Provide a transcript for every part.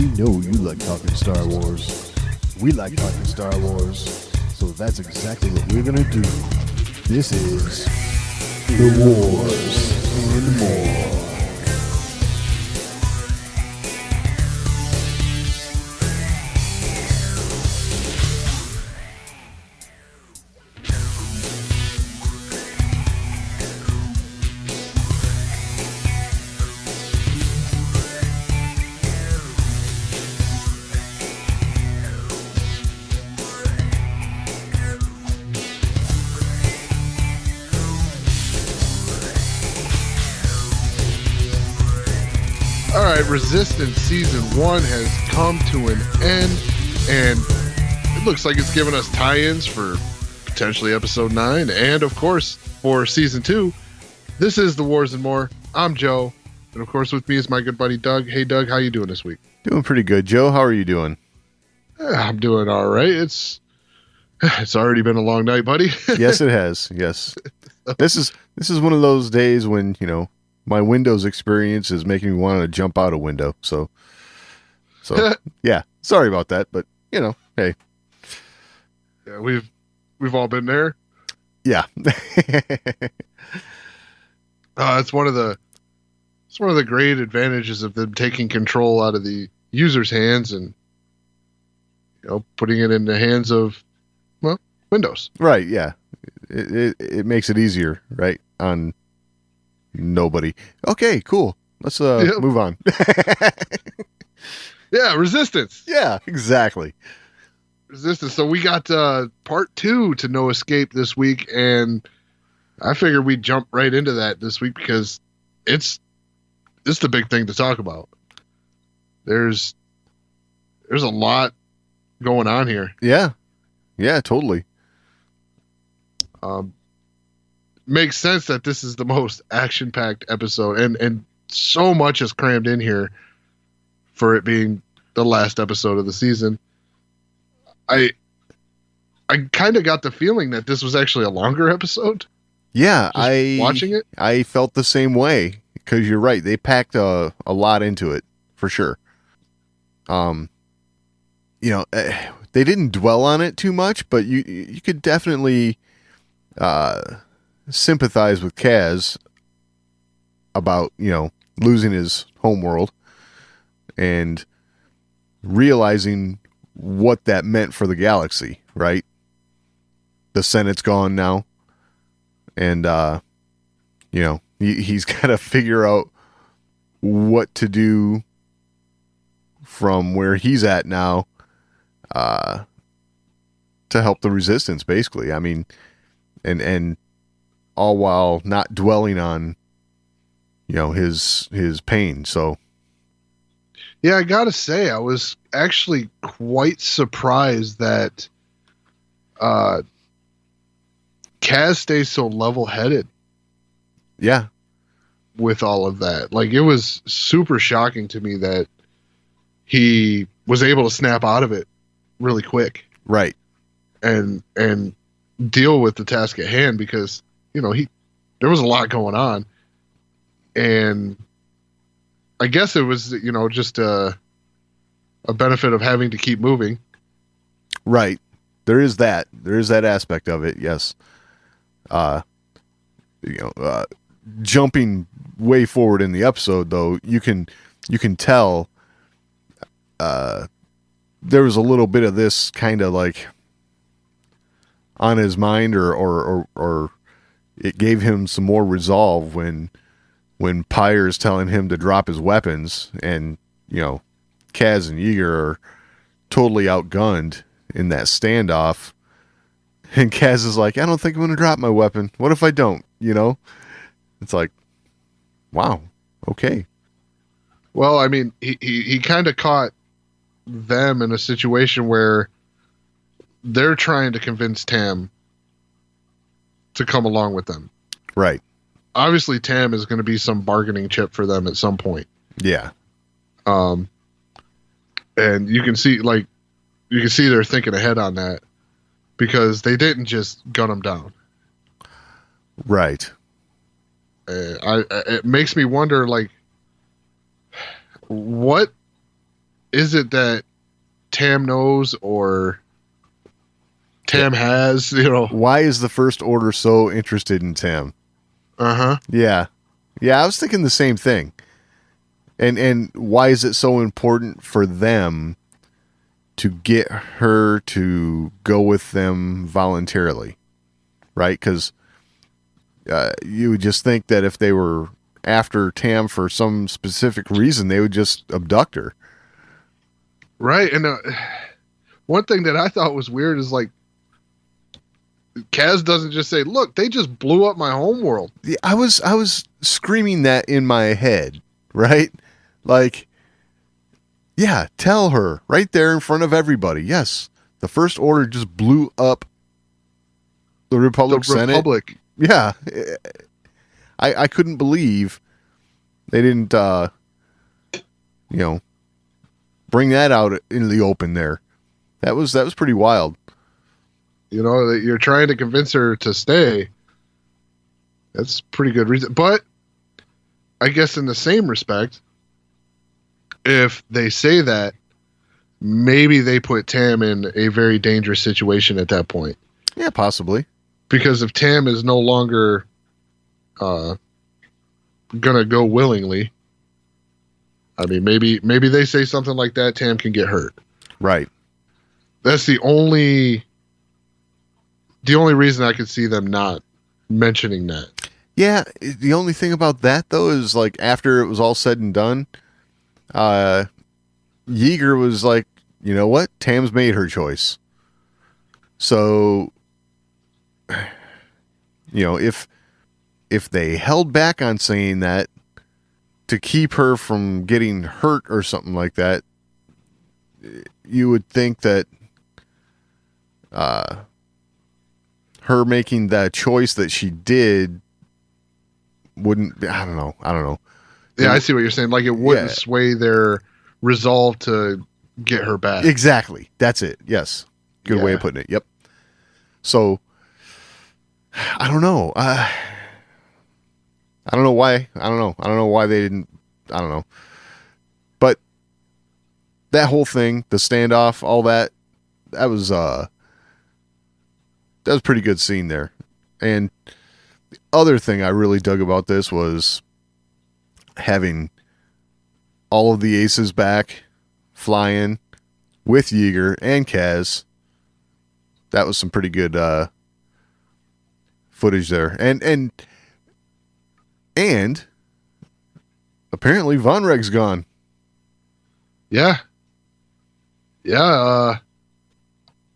We know you like talking Star Wars. We like talking Star Wars. So that's exactly what we're going to do. This is The Wars and More. Resistance Season 1 has come to an end, and it looks like it's given us tie-ins for potentially Episode 9, and of course, for Season 2. This is The Wars and More. I'm Joe, and of course with me is my good buddy Doug. Hey Doug, how you doing this week? Doing pretty good. Joe, how are you doing? I'm doing all right. It's already been a long night, buddy. Yes, it has. Yes. This is one of those days when, my Windows experience is making me want to jump out a window. So yeah, sorry about that, but hey. Yeah, we've all been there. Yeah. It's one of the great advantages of them taking control out of the user's hands and putting it in the hands of Windows. Right, yeah. It makes it easier, right? On nobody. Okay, cool. Let's move on. Yeah, Resistance. Yeah, exactly. Resistance. So we got part 2 to No Escape this week, and I figured we'd jump right into that this week because it's the big thing to talk about. There's a lot going on here. Yeah. Yeah, totally. Makes sense that this is the most action-packed episode, and so much is crammed in here for it being the last episode of the season. I kind of got the feeling that this was actually a longer episode. Yeah, watching it, I felt the same way because you're right. They packed a lot into it for sure. They didn't dwell on it too much, but you could definitely sympathize with Kaz about losing his homeworld and realizing what that meant for the galaxy, right? The Senate's gone now, and he's got to figure out what to do from where he's at now to help the Resistance, basically. I mean, and all while not dwelling on, his pain. So, yeah, I gotta say, I was actually quite surprised that Kaz stays so level-headed. Yeah, with all of that, like it was super shocking to me that he was able to snap out of it really quick, right, and deal with the task at hand because. There was a lot going on, and I guess it was, just a benefit of having to keep moving. Right. There is that aspect of it. Yes. Jumping way forward in the episode though, you can tell, there was a little bit of this kind of like on his mind or it gave him some more resolve when Pyre's telling him to drop his weapons and, Kaz and Yeager are totally outgunned in that standoff. And Kaz is like, I don't think I'm going to drop my weapon. What if I don't? It's like, wow. Okay. Well, I mean, he kind of caught them in a situation where they're trying to convince T.W.A.M to come along with them. Right. Obviously, T.W.A.M is going to be some bargaining chip for them at some point. Yeah. And you can see they're thinking ahead on that because they didn't just gun them down. Right. It makes me wonder, like, what is it that Tam knows or Tam has, Why is the First Order so interested in Tam? Uh-huh. Yeah. Yeah, I was thinking the same thing. And why is it so important for them to get her to go with them voluntarily? Right? Because you would just think that if they were after Tam for some specific reason, they would just abduct her. Right. And one thing that I thought was weird is like, Kaz doesn't just say, look, they just blew up my homeworld. Yeah, I was screaming that in my head, right? Like, yeah, tell her right there in front of everybody. Yes, the First Order just blew up the Republic Senate. Republic. Yeah. I couldn't believe they didn't, bring that out in the open there. That was pretty wild. That you're trying to convince her to stay. That's pretty good reason. But I guess in the same respect, if they say that, maybe they put Tam in a very dangerous situation at that point. Yeah, possibly. Because if Tam is no longer gonna go willingly, I mean, maybe they say something like that, Tam can get hurt. Right. That's the only reason I could see them not mentioning that. Yeah, the only thing about that though is like after it was all said and done, Yeager was like, you know what? Tam's made her choice. So, if they held back on saying that to keep her from getting hurt or something like that, you would think that her making that choice that she did wouldn't. I don't know. Yeah, I see what you're saying. Like it wouldn't sway their resolve to get her back. Exactly. That's it. Yes. Good way of putting it. Yep. So I don't know. I don't know why. I don't know why they didn't. I don't know. But that whole thing, the standoff, all that was a pretty good scene there. And the other thing I really dug about this was having all of the aces back, flying with Yeager and Kaz. That was some pretty good footage there. And apparently Von Reg's gone. Yeah. Yeah.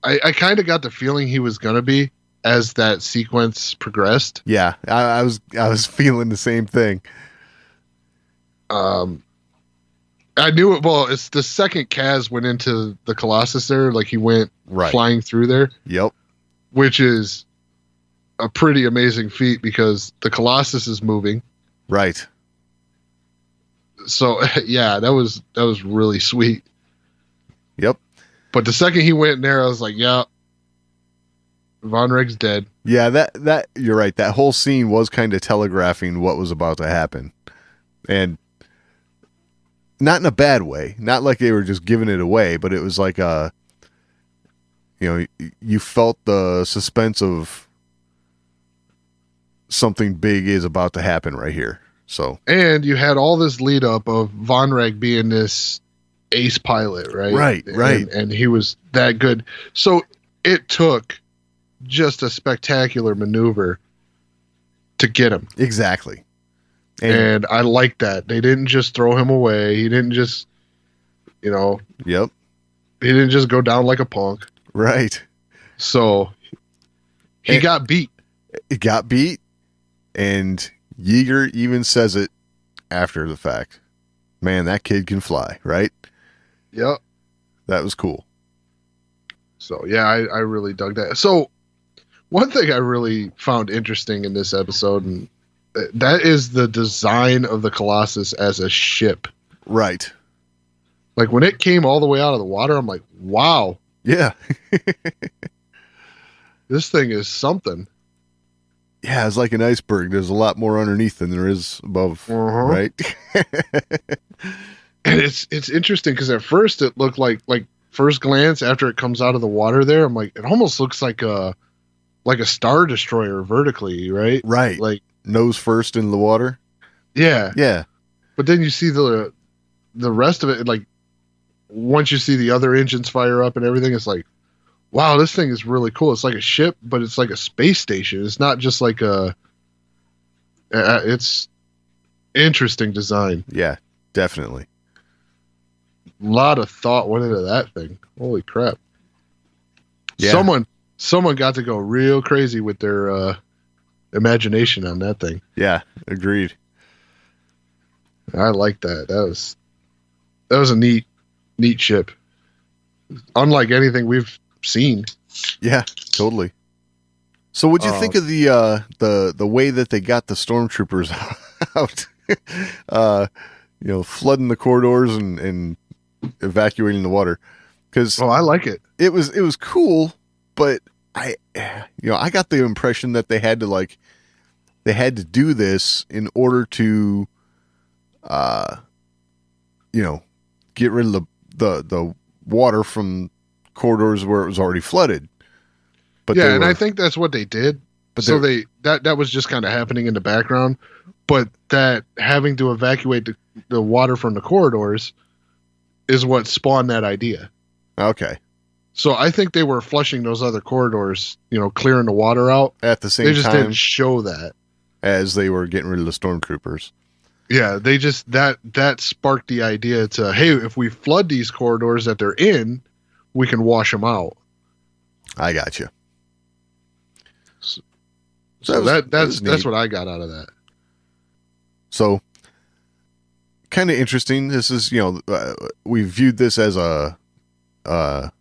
I kind of got the feeling he was going to be as that sequence progressed. Yeah. I was feeling the same thing. I knew it. Well, it's the second Kaz went into the Colossus there, like he went flying through there. Yep. Which is a pretty amazing feat because the Colossus is moving. Right. So yeah, that was really sweet. Yep. But the second he went in there, I was like, yeah, Von Reg's dead. Yeah, that you're right. That whole scene was kind of telegraphing what was about to happen. And not in a bad way. Not like they were just giving it away, but it was like you felt the suspense of something big is about to happen right here. So, and you had all this lead up of Von Reg being this ace pilot, right? Right. And he was that good. So it took just a spectacular maneuver to get him. Exactly. And I like that. They didn't just throw him away. He didn't just, Yep. He didn't just go down like a punk. Right. So he got beat. It got beat. And Yeager even says it after the fact. Man, that kid can fly, right? Yep. That was cool. So, yeah, I really dug that. So, one thing I really found interesting in this episode, and that is the design of the Colossus as a ship. Right. Like, when it came all the way out of the water, I'm like, wow. Yeah. This thing is something. Yeah, it's like an iceberg. There's a lot more underneath than there is above, right? And it's interesting because at first it looked like first glance after it comes out of the water there, I'm like, it almost looks like a star destroyer vertically, right? Right. Like, Nose first in the water. yeah. Yeah. But then you see the rest of it, like once you see the other engines fire up and everything, it's like, wow, this thing is really cool. It's like a ship, but it's like a space station. It's not just like it's interesting design. Yeah, definitely. A lot of thought went into that thing. Holy crap. Yeah. Someone got to go real crazy with their imagination on that thing. Yeah, agreed. I like that. That was a neat ship. Unlike anything we've seen. Yeah, totally. So what'd you think of the way that they got the stormtroopers out? Flooding the corridors and evacuating the water. Because I like it. It was cool, but I got the impression that they had to do this in order to get rid of the water from corridors where it was already flooded. But yeah, and I think that's what they did. But so that was just kind of happening in the background. But that having to evacuate the water from the corridors is what spawned that idea. Okay. So I think they were flushing those other corridors, clearing the water out. At the same time. They just didn't show that. As they were getting rid of the stormtroopers. Yeah, they just, that sparked the idea to, hey, if we flood these corridors that they're in, we can wash them out. I got you. So that's what I got out of that. So, kind of interesting. This is, we viewed this as a kind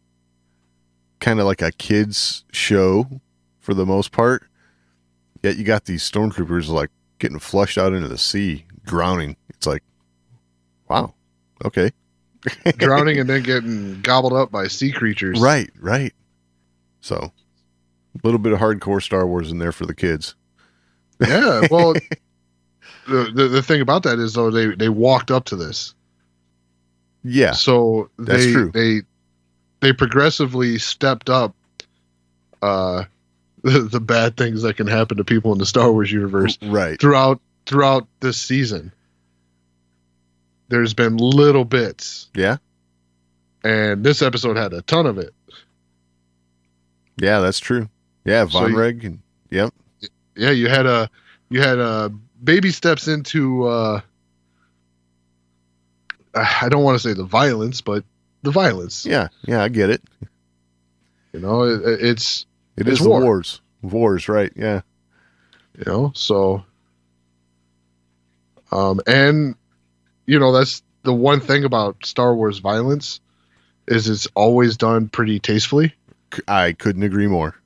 of like a kids show for the most part. Yet you got these stormtroopers like getting flushed out into the sea, drowning. It's like, wow, okay. Drowning and then getting gobbled up by sea creatures. Right. So, a little bit of hardcore Star Wars in there for the kids. Yeah, well, the thing about that is, though, they walked up to this. Yeah. So that's true. They progressively stepped up the bad things that can happen to people in the Star Wars universe. Right. Throughout this season. There's been little bits. Yeah. And this episode had a ton of it. Yeah, that's true. Yeah, Von Reg and yep. Yeah, you had baby steps into I don't want to say the violence, but the violence. Yeah, I get it. It's the wars, right? Yeah. So and that's the one thing about Star Wars violence is it's always done pretty tastefully. I couldn't agree more.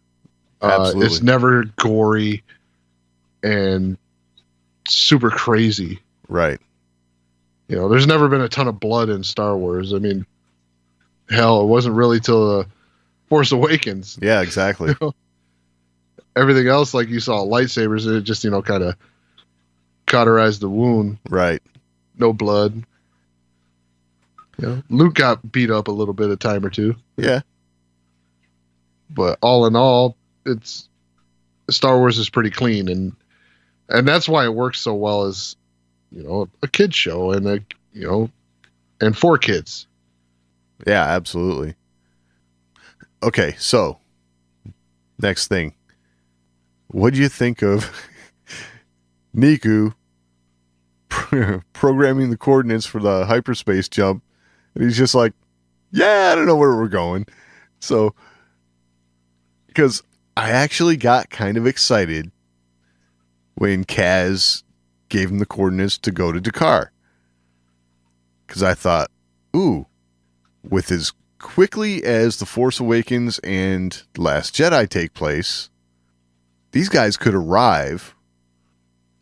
Absolutely. It's never gory and super crazy. Right. There's never been a ton of blood in Star Wars. I mean, hell, it wasn't really till Force Awakens. Yeah, exactly. Everything else, like you saw lightsabers, it just, kind of cauterized the wound. Right. No blood. Luke got beat up a little bit a time or two. Yeah. But all in all, it's Star Wars is pretty clean, and that's why it works so well as a kid's show and and for kids. Yeah, absolutely. Okay, so next thing, what do you think of Niku programming the coordinates for the hyperspace jump? And he's just like, yeah, I don't know where we're going. So, because I actually got kind of excited when Kaz gave him the coordinates to go to Dakar. Because I thought, ooh, with as quickly as The Force Awakens and Last Jedi take place, these guys could arrive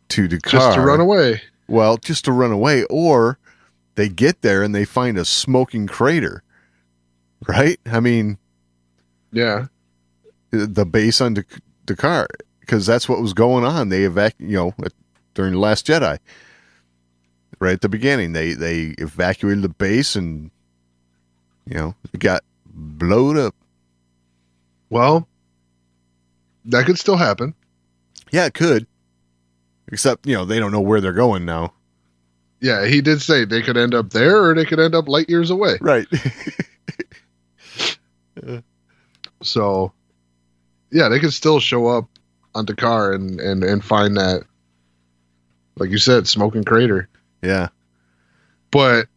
to Dakar. Just to run away. Well, just to run away, or they get there and they find a smoking crater. Right? I mean... Yeah. The base on Dakar, because that's what was going on. They during The Last Jedi. right at the beginning. They evacuated the base and, it got blowed up. Well, that could still happen. Yeah, it could. Except, they don't know where they're going now. Yeah, he did say they could end up there or they could end up light years away. Right. So, yeah, they could still show up on Dakar and find that, like you said, smoking crater. Yeah. But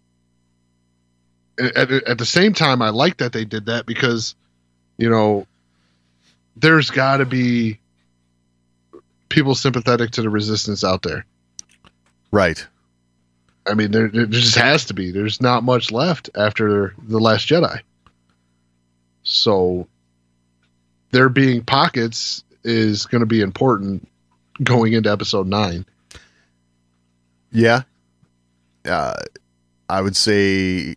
at the same time, I like that they did that because, there's got to be people sympathetic to the resistance out there. Right. I mean, there just has to be. There's not much left after The Last Jedi. So there being pockets is going to be important going into episode 9. Yeah. I would say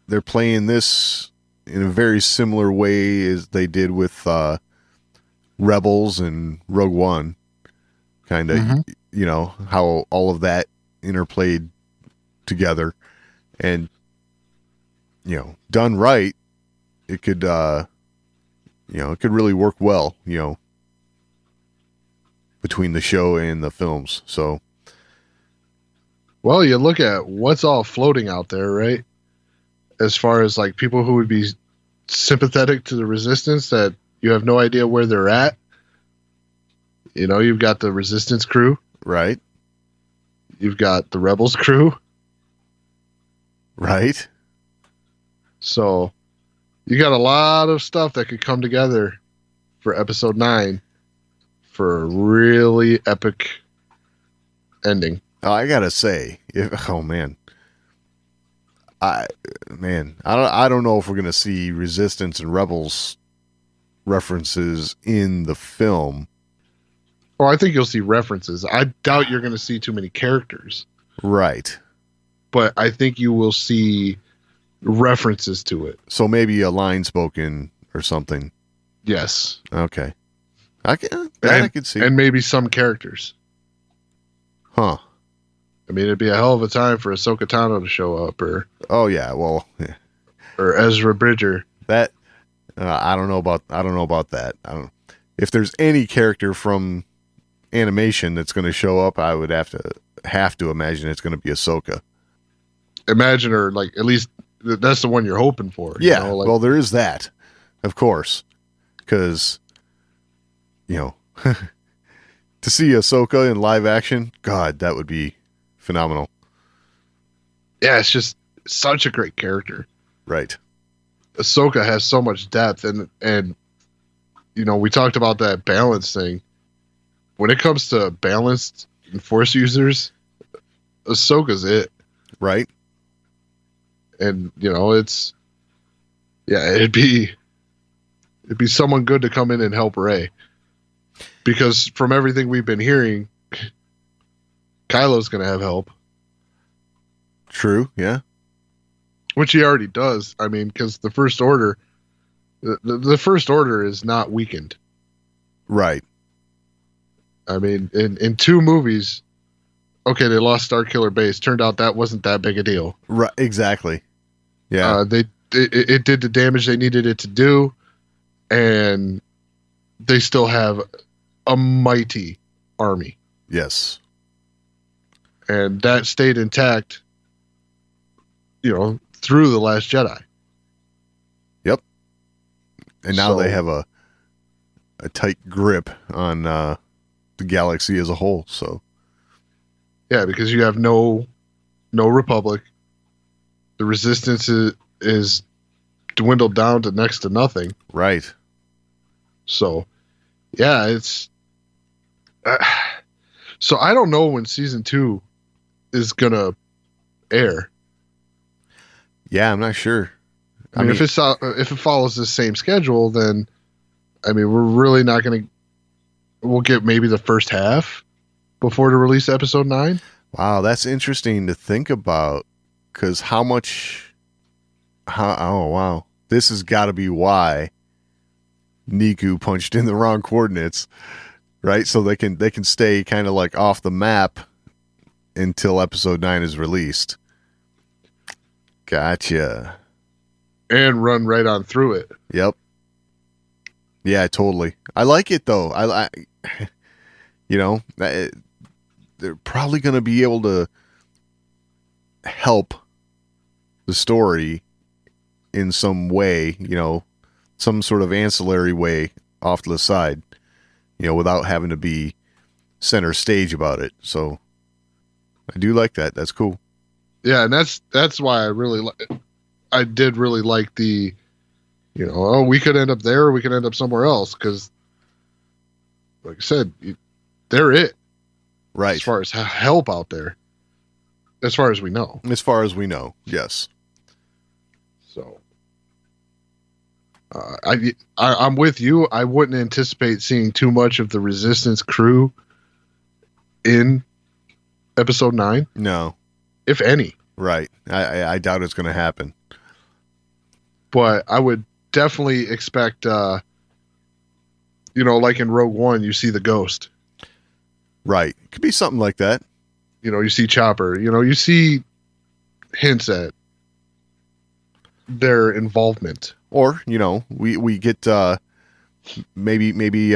they're playing this in a very similar way as they did with Rebels and Rogue One. Kind of, how all of that interplayed together. And, done right, it could, it could really work well, between the show and the films. So, well, you look at what's all floating out there, right? As far as like people who would be sympathetic to the resistance that you have no idea where they're at. You've got the resistance crew. Right. You've got the rebels crew. Right. So you got a lot of stuff that could come together for episode 9 for a really epic ending. Oh, I gotta say, I don't know if we're gonna see Resistance and Rebels references in the film. Well, I think you'll see references. I doubt you're going to see too many characters. Right. But I think you will see references to it. So maybe a line spoken or something. Yes. Okay. I could see. And maybe some characters. Huh. I mean, it'd be a hell of a time for Ahsoka Tano to show up, or oh yeah, well, yeah. Or Ezra Bridger. That I don't know about that. If there's any character from animation that's going to show up, I would have to imagine it's going to be Ahsoka. Imagine her, like, at least that's the one you're hoping for. Yeah. Well, there is that, of course, because to see Ahsoka in live action, God, that would be phenomenal. Yeah, it's just such a great character. Right. Ahsoka has so much depth, and we talked about that balance thing. When it comes to balanced Force users, Ahsoka's it. Right. And it'd be someone good to come in and help Rey, because from everything we've been hearing, Kylo's going to have help. True. Yeah. Which he already does. I mean, because the First Order, the First Order is not weakened. Right. I mean, in 2 movies, okay, they lost Starkiller Base. Turned out that wasn't that big a deal. Right. Exactly. Yeah. It did the damage they needed it to do, and they still have a mighty army. Yes. And that stayed intact, through The Last Jedi. Yep. And now they have a tight grip on the galaxy as a whole. So yeah, because you have no Republic. The Resistance is dwindled down to next to nothing. Right. So yeah, it's so I don't know when season 2 is gonna air. Yeah, I'm not sure. I mean, if it follows the same schedule, then I mean, we're really not gonna. We'll get maybe the first half before to release episode 9. Wow, that's interesting to think about, because oh wow, this has got to be why Niku punched in the wrong coordinates, right? So they can stay kind of like off the map until episode 9 is released. Gotcha. And run right on through it. Yep. Yeah, totally. I like it though. I you know, they're probably going to be able to help the story in some way, you know, some sort of ancillary way off to the side, you know, without having to be center stage about it. So I do like that. That's cool. Yeah, and that's why I did really like the, you know, oh, we could end up there, or we could end up somewhere else, because, like I said, they're it. Right. As far as help out there, as far as we know. As far as we know, yes. So, I'm with you. I wouldn't anticipate seeing too much of the Resistance crew in episode 9. No. If any. Right. I doubt it's going to happen. But I would definitely expect, you know, like in Rogue One, you see the Ghost. Right. Could be something like that. You know, you see Chopper. You know, you see hints at their involvement. Or, you know, we get maybe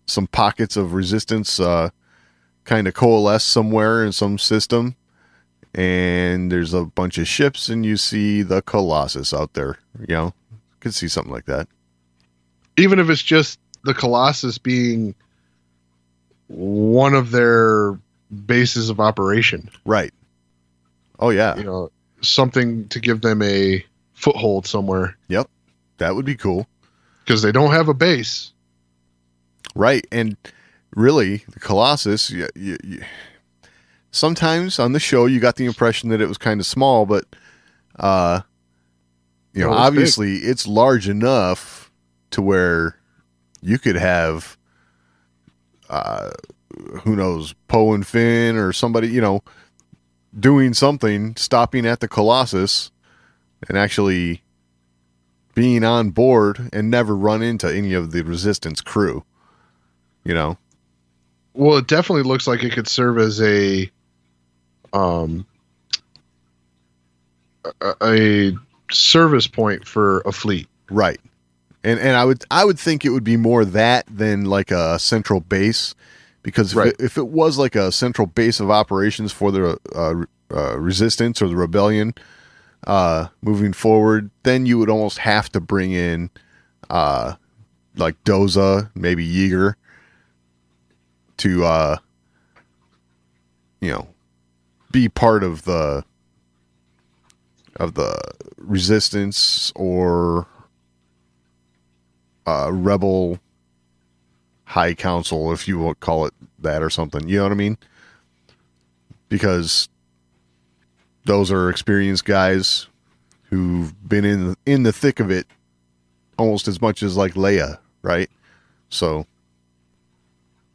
some pockets of Resistance kind of coalesce somewhere in some system, and there's a bunch of ships, and you see the Colossus out there. You know, could see something like that. Even if it's just the Colossus being one of their bases of operation. Right. Oh, yeah. You know, something to give them a foothold somewhere. Yep. That would be cool. Because they don't have a base. Right. And really, the Colossus, sometimes on the show, you got the impression that it was kind of small, but, you know, obviously big. It's large enough to where you could have, who knows, Poe and Finn or somebody, you know, doing something, stopping at the Colossus and actually being on board and never run into any of the Resistance crew, you know? Well, it definitely looks like it could serve as a service point for a fleet. Right. And I would think it would be more that than like a central base, because if it was like a central base of operations for the Resistance or the Rebellion moving forward, then you would almost have to bring in like Doza, maybe Yeager, to you know, be part of the Resistance or Rebel High Council, if you would call it that or something. You know what I mean? Because those are experienced guys who've been in the thick of it almost as much as like Leia, right? So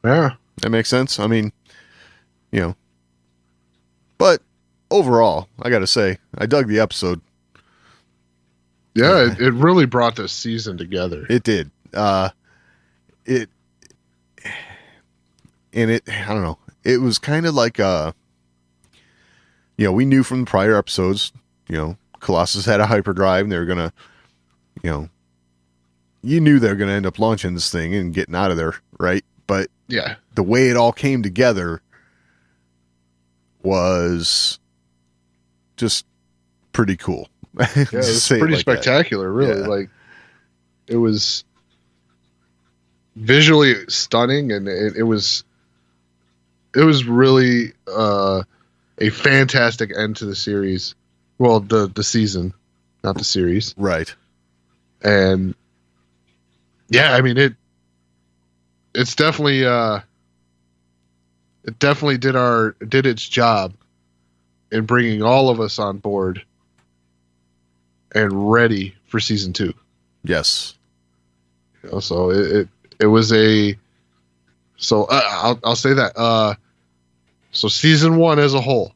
yeah, that makes sense. I mean, you know, but overall, I got to say, I dug the episode. Yeah, it really brought this season together. It did. I don't know. It was kind of like, you know, we knew from the prior episodes, you know, Colossus had a hyperdrive and they were going to, you know, you knew they were going to end up launching this thing and getting out of there, right? But yeah, the way it all came together was just pretty cool. Yeah, it was pretty spectacular, really. Yeah. Like, it was visually stunning, and it was really a fantastic end to the series. Well, the season, not the series, right? And yeah, I mean it's definitely did its job in bringing all of us on board and ready for season 2. Yes. You know, so it was so I'll say that. So season 1 as a whole,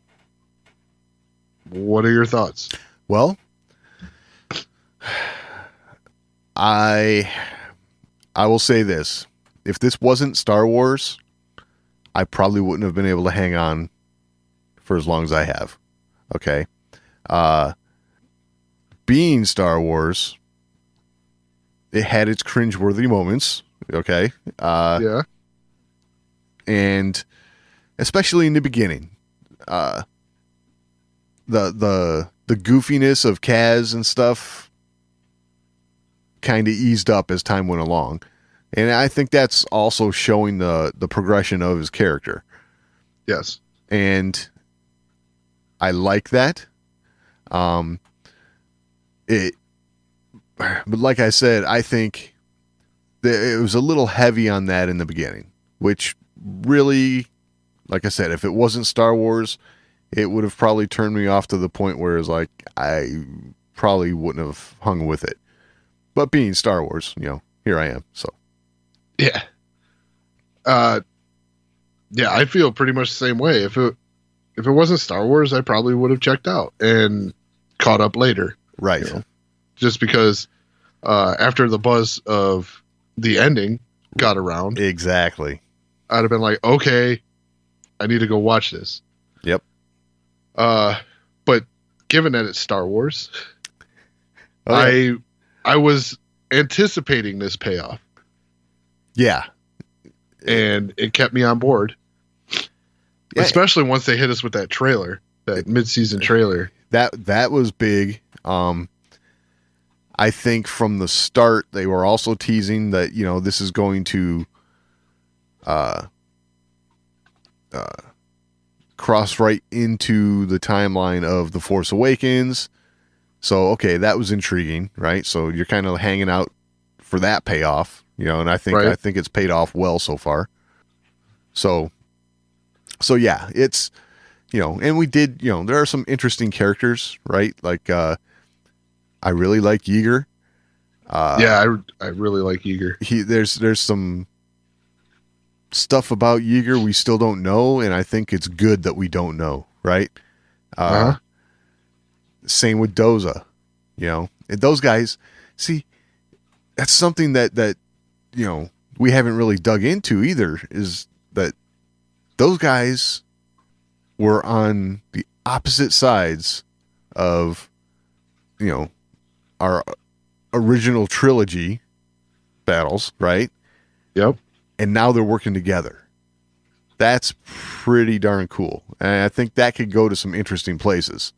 what are your thoughts? Well, I will say this. If this wasn't Star Wars, I probably wouldn't have been able to hang on for as long as I have. Okay. Being Star Wars, it had its cringeworthy moments. Okay. Yeah. And especially in the beginning, the goofiness of Kaz and stuff kind of eased up as time went along. And I think that's also showing the progression of his character. Yes. And I like that. But like I said, I think that it was a little heavy on that in the beginning, which really, like I said, if it wasn't Star Wars, it would have probably turned me off to the point where it's like, I probably wouldn't have hung with it. But being Star Wars, here I am. So. Yeah. Yeah, I feel pretty much the same way. If it wasn't Star Wars, I probably would have checked out and caught up later. Right. Just because after the buzz of the ending got around. Exactly. I'd have been like, okay, I need to go watch this. Yep. But given that it's Star Wars, yeah. I was anticipating this payoff. Yeah. And it kept me on board. Yeah. Especially once they hit us with that trailer, that mid-season trailer. That was big. I think from the start they were also teasing that, this is going to cross right into the timeline of The Force Awakens. So, okay, that was intriguing, right? So you're kind of hanging out for that payoff, and I think it's paid off well so far. So yeah, it's, and we did, there are some interesting characters, right? Like, I really like Yeager. Yeah, I really like Yeager. There's some stuff about Yeager we still don't know, and I think it's good that we don't know, right? Same with Doza, and those guys, see, that's something that we haven't really dug into either, is that those guys were on the opposite sides of, our original trilogy battles, right? Yep. And now they're working together. That's pretty darn cool. And I think that could go to some interesting places,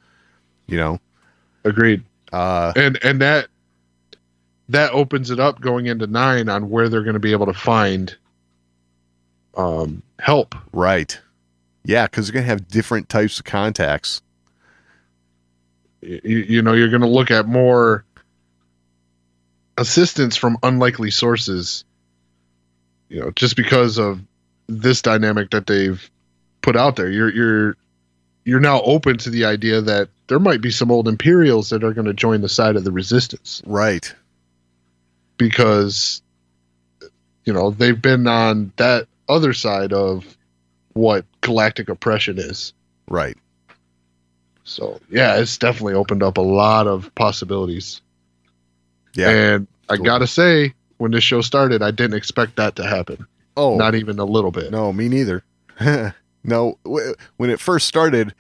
Agreed. And that opens it up going into 9 on where they're going to be able to find help. Right. Yeah, because they're going to have different types of contacts. You're going to look at more assistance from unlikely sources, just because of this dynamic that they've put out there. You're now open to the idea that there might be some old Imperials that are going to join the side of the Resistance. Right. Because, they've been on that other side of what galactic oppression is. Right. So, yeah, it's definitely opened up a lot of possibilities. Yeah. And I gotta say, when this show started, I didn't expect that to happen. Oh. Not even a little bit. No, me neither. No, when it first started,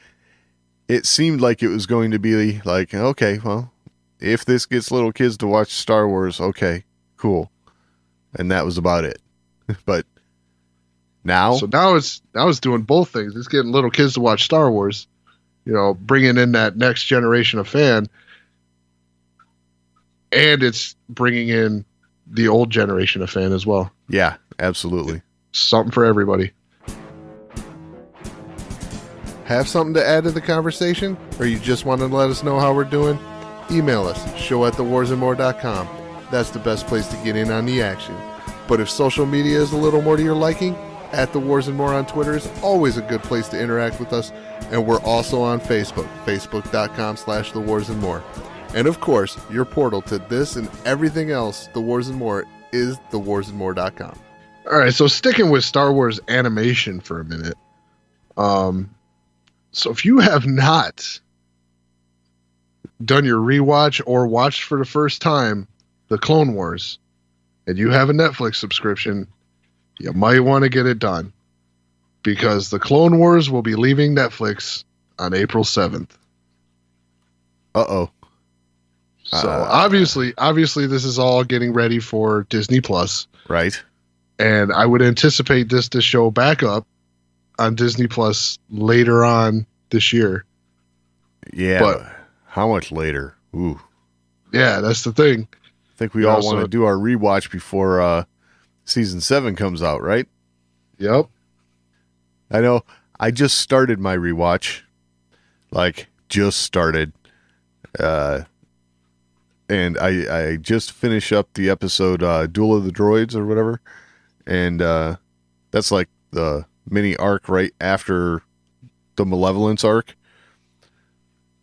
it seemed like it was going to be like, okay, well, if this gets little kids to watch Star Wars, okay, cool. And that was about it. But now... So now it's doing both things. It's getting little kids to watch Star Wars, bringing in that next generation of fan, and it's bringing in the old generation of fan as well. Yeah, absolutely. Something for everybody. Have something to add to the conversation? Or you just want to let us know how we're doing? Email us, show@thewarsandmore.com. That's the best place to get in on the action. But if social media is a little more to your liking, @TheWarsAndMore on Twitter is always a good place to interact with us. And we're also on Facebook, facebook.com/TheWarsAndMore. And of course, your portal to this and everything else, The Wars and More, is thewarsandmore.com. All right, so sticking with Star Wars animation for a minute. So if you have not done your rewatch or watched for the first time the Clone Wars, and you have a Netflix subscription, you might want to get it done, because the Clone Wars will be leaving Netflix on April 7th. Uh-oh. So obviously this is all getting ready for Disney Plus. Right. And I would anticipate this to show back up on Disney Plus later on this year. Yeah. But how much later? Ooh. Yeah, that's the thing. I think we all want to do our rewatch before season 7 comes out, right? Yep. I know. I just started my rewatch. Like, just started. And I just finished up the episode Duel of the Droids or whatever. And that's like the mini arc right after the Malevolence arc.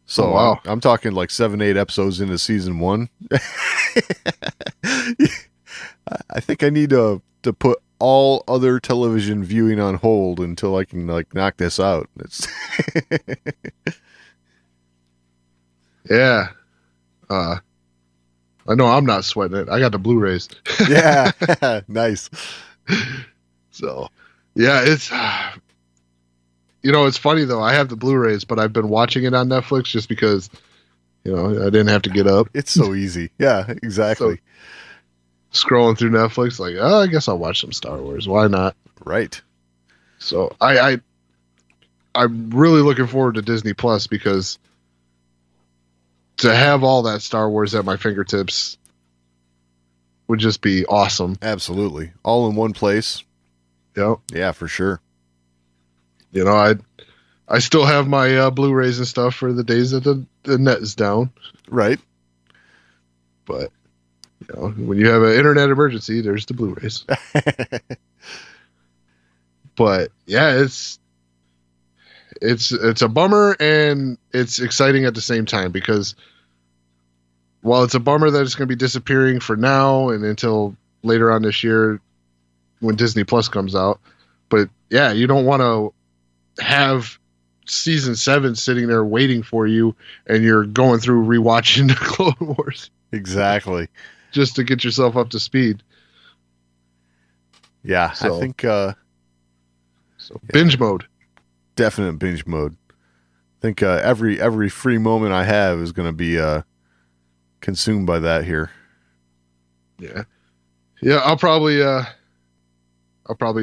So wow. I'm talking like 7-8 episodes into season 1. I think I need to put all other television viewing on hold until I can like knock this out. It's yeah. I know I'm not sweating it. I got the Blu-rays. Yeah. Nice. So, yeah, it's it's funny though. I have the Blu-rays, but I've been watching it on Netflix just because I didn't have to get up. It's so easy. Yeah, exactly. So, scrolling through Netflix, like, oh, I guess I'll watch some Star Wars. Why not? Right. So I'm really looking forward to Disney Plus because to have all that Star Wars at my fingertips would just be awesome. Absolutely. All in one place. Yep. Yeah, for sure. I still have my Blu-rays and stuff for the days that the net is down. Right. But when you have an internet emergency, there's the Blu-rays. But yeah, it's a bummer and it's exciting at the same time because while it's a bummer that it's going to be disappearing for now and until later on this year when Disney Plus comes out, but yeah, you don't want to have season 7 sitting there waiting for you and you're going through rewatching the Clone Wars. Exactly. Just to get yourself up to speed. Yeah, I think binge mode. Definite binge mode. I think every free moment I have is going to be consumed by that here. Yeah. Yeah, I'll probably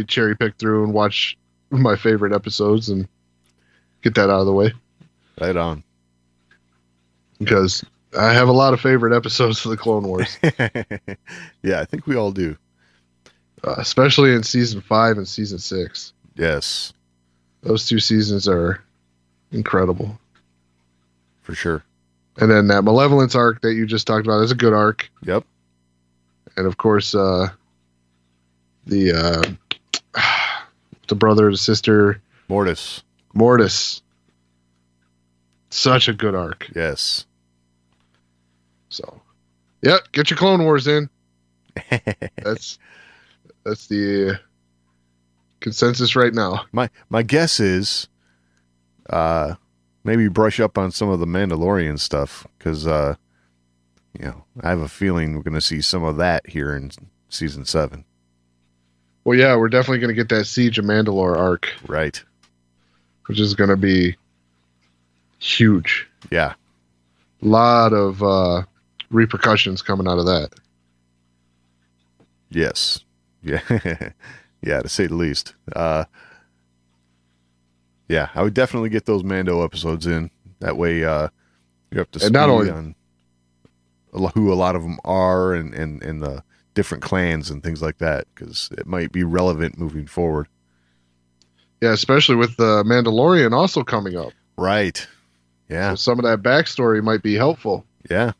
cherry pick through and watch my favorite episodes and get that out of the way. Right on. Because I have a lot of favorite episodes of the Clone Wars. Yeah, I think we all do. Especially in season 5 and season 6. Yes. Those 2 seasons are incredible. For sure. And then that Malevolence arc that you just talked about is a good arc. Yep. And of course, the brother and sister. Mortis. Such a good arc. Yes. So, yeah, get your Clone Wars in. That's the consensus right now. My guess is maybe brush up on some of the Mandalorian stuff because I have a feeling we're going to see some of that here in season 7. Well, yeah, we're definitely going to get that Siege of Mandalore arc. Right. Which is going to be huge. Yeah. A lot of repercussions coming out of that. Yes. Yeah. Yeah, to say the least. Yeah, I would definitely get those Mando episodes in. That way you're up to speed on who a lot of them are and the different clans and things like that, because it might be relevant moving forward. Yeah, especially with the Mandalorian also coming up. Right. Yeah. So some of that backstory might be helpful. Yeah.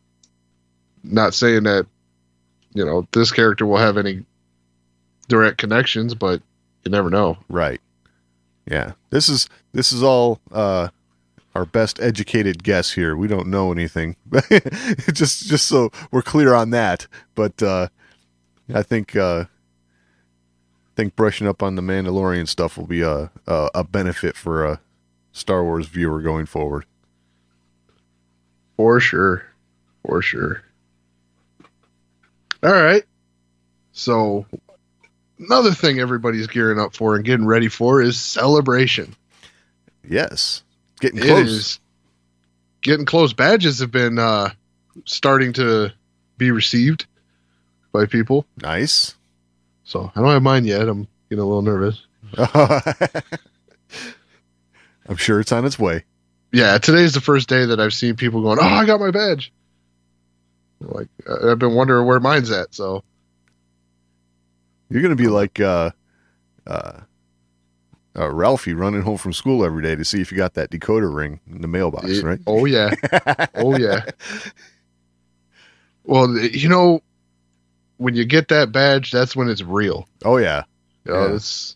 Not saying that, this character will have any direct connections, but you never know. Right. Yeah. This is all our best educated guess here. We don't know anything. just so we're clear on that. But I think brushing up on the Mandalorian stuff will be a benefit for a Star Wars viewer going forward. For sure. All right. So another thing everybody's gearing up for and getting ready for is Celebration. Yes. getting It close. is getting close. Badges have been starting to be received by people. Nice. So I don't have mine yet. I'm getting a little nervous. I'm sure it's on its way. Yeah, today's the first day that I've seen people going, "Oh, I got my badge." Like I've been wondering where mine's at. So You're going to be like Ralphie running home from school every day to see if you got that decoder ring in the mailbox, right? Oh yeah, oh yeah. Well, you know, when you get that badge, that's when it's real. Oh yeah. You know, Yeah. it's.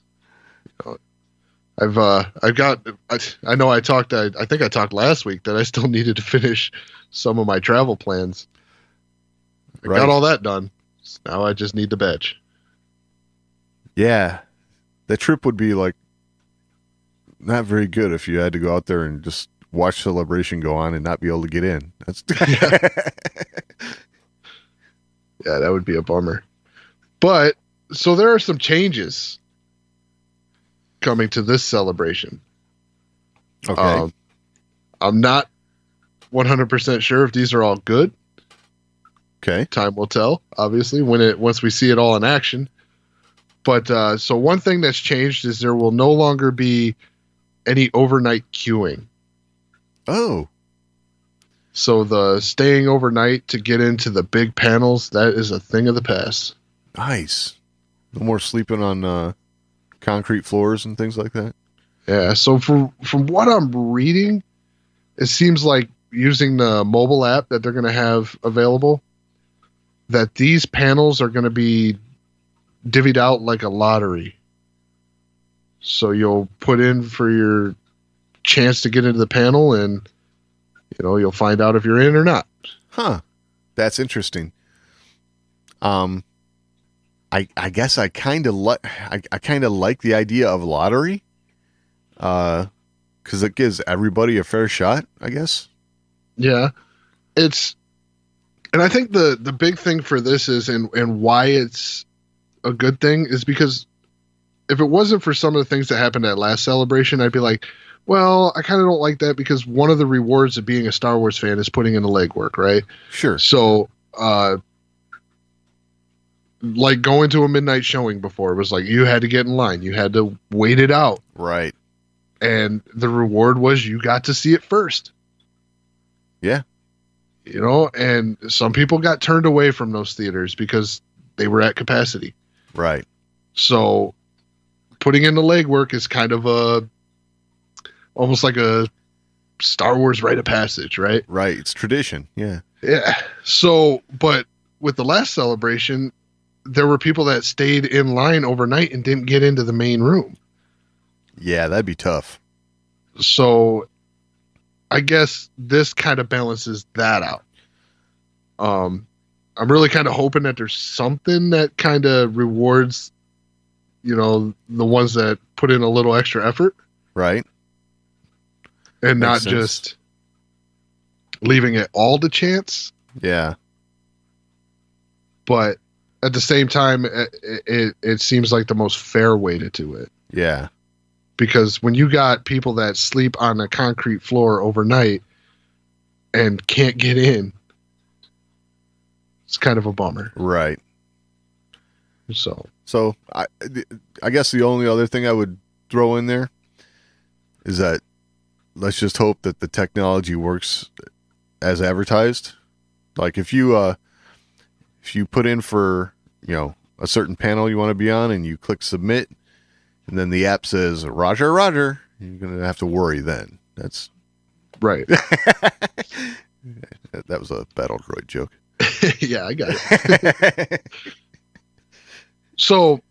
I know I talked. I think I talked last week that I still needed to finish some of my travel plans. I Right. got all that done. So now I just need the badge. Yeah. The trip would be like not very good if you had to go out there and just watch Celebration go on and not be able to get in. That's Yeah, that would be a bummer. But so there are some changes coming to this celebration. okay. I'm not 100% sure if these are all good. Okay. Time will tell, obviously, once we see it all in action. But so one thing that's changed is there will no longer be any overnight queuing. Oh. So the staying overnight to get into the big panels, that is a thing of the past. Nice. No more sleeping on concrete floors and things like that. Yeah. So from what I'm reading, it seems like using the mobile app that they're going to have available, that these panels are going to be divvied out like a lottery. So you'll put in for your chance to get into the panel, and you'll find out if you're in or not. Huh. That's interesting. I guess I kind of like the idea of lottery, because it gives everybody a fair shot, I guess. Yeah, and I think the big thing for this is and why it's a good thing is because if it wasn't for some of the things that happened at last celebration, I'd be like, well, I kind of don't like that because one of the rewards of being a Star Wars fan is putting in the legwork, right? Sure. So, like going to a midnight showing before was like you had to get in line, you had to wait it out, Right. and the reward was you got to see it first. Yeah. And some people got turned away from those theaters because they were at capacity. Right. So putting in the legwork is kind of almost like a Star Wars rite of passage, right? Right. It's tradition. Yeah. Yeah. So, but with the last celebration, there were people that stayed in line overnight and didn't get into the main room. Yeah, that'd be tough. So I guess this kind of balances that out. I'm really kind of hoping that there's something that kind of rewards, the ones that put in a little extra effort Right. and not Makes sense. just leaving it all to chance. Yeah. But at the same time, it seems like the most fair way to do it. Yeah. Because when you got people that sleep on a concrete floor overnight and can't get in, it's kind of a bummer. Right. So I guess the only other thing I would throw in there is that let's just hope that the technology works as advertised. Like if you put in for, a certain panel you want to be on and you click submit and then the app says Roger, Roger, you're going to have to worry then. That's right. that was a battle droid joke. Yeah, I got it. So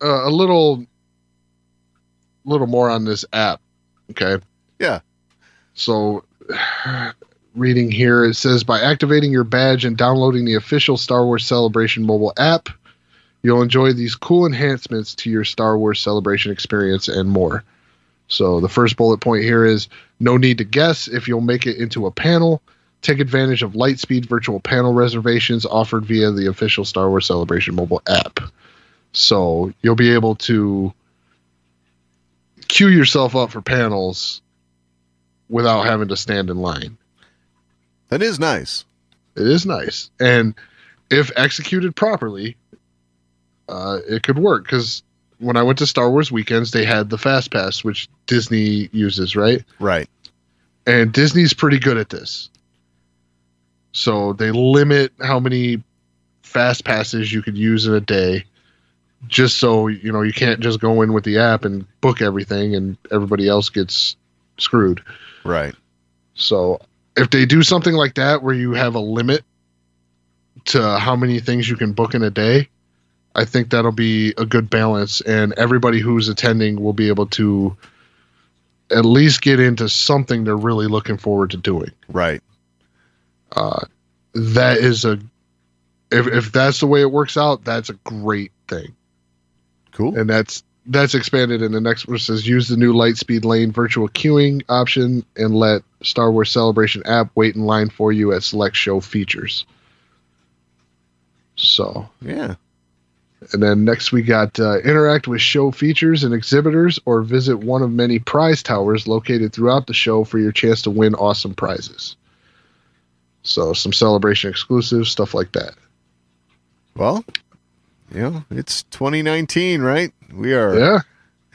a little more on this app. Okay. Yeah. So reading here, it says by activating your badge and downloading the official Star Wars Celebration mobile app, you'll enjoy these cool enhancements to your Star Wars Celebration experience and more. So the first bullet point here is no need to guess if you'll make it into a panel. Take advantage of Lightspeed virtual panel reservations offered via the official Star Wars Celebration mobile app. So you'll be able to queue yourself up for panels without having to stand in line. That is nice. It is nice. And if executed properly, it could work. Because when I went to Star Wars weekends, they had the Fast Pass, which Disney uses, right? Right. And Disney's pretty good at this. So they limit how many Fast Passes you could use in a day, just so, you know, you can't just go in with the app and book everything and everybody else gets screwed. Right. So if they do something like that where you have a limit to how many things you can book in a day, I think that'll be a good balance, and everybody who's attending will be able to at least get into something they're really looking forward to doing. Right. That is if that's the way it works out, that's a great thing. Cool. And that's expanded in the next one. It says use the new Lightspeed Lane virtual queuing option and let Star Wars Celebration app wait in line for you at select show features. So yeah. And then next we got interact with show features and exhibitors or visit one of many prize towers located throughout the show for your chance to win awesome prizes. So some Celebration exclusives, stuff like that. Well, you know, it's 2019, right? We are.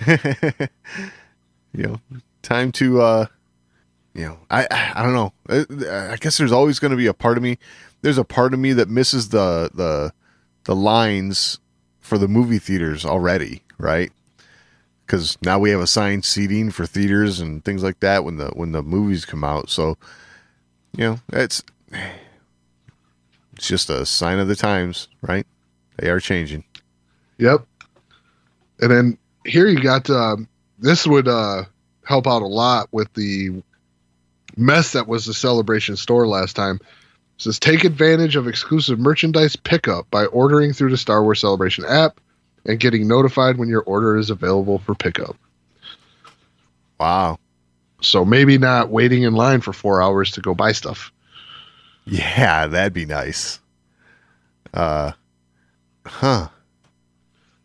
Yeah. You know, time to, you know, I don't know. I guess there's always going to be a part of me. There's a part of me that misses the lines for the movie theaters already, right? Because now we have assigned seating for theaters and things like that when the movies come out. So, you know, it's just a sign of the times, right? They are changing. Yep. And then here you got this would help out a lot with the mess that was the Celebration store last time. It says take advantage of exclusive merchandise pickup by ordering through the Star Wars Celebration app and getting notified when your order is available for pickup. Wow. So maybe not waiting in line for 4 hours to go buy stuff. Yeah, that'd be nice.